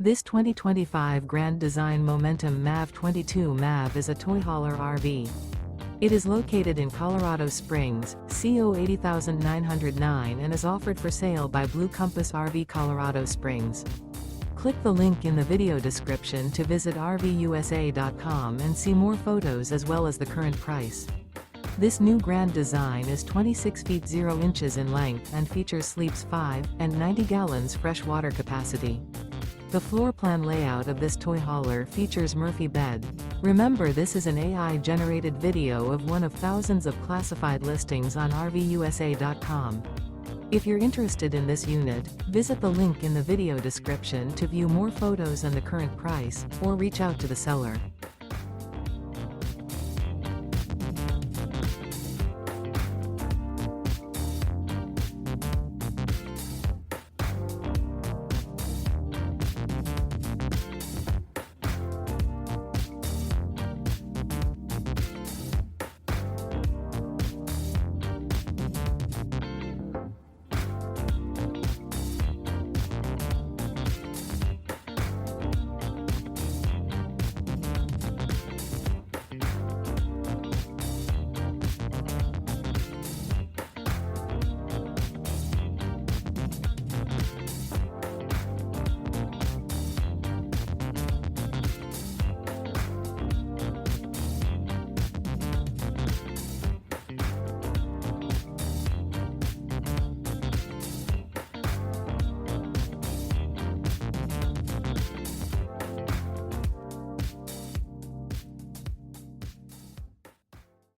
This 2025 Grand Design Momentum MAV 22 MAV is a toy hauler RV. It is located in Colorado Springs, CO 80909 and is offered for sale by Blue Compass RV Colorado Springs. Click the link in the video description to visit RVUSA.com and see more photos as well as the current price. This new Grand Design is 26 feet 0 inches in length and features sleeps 5 and 90 gallons fresh water capacity. The floor plan layout of this toy hauler features Murphy bed. Remember, this is an AI-generated video of one of thousands of classified listings on RVUSA.com. If you're interested in this unit, visit the link in the video description to view more photos and the current price, or reach out to the seller.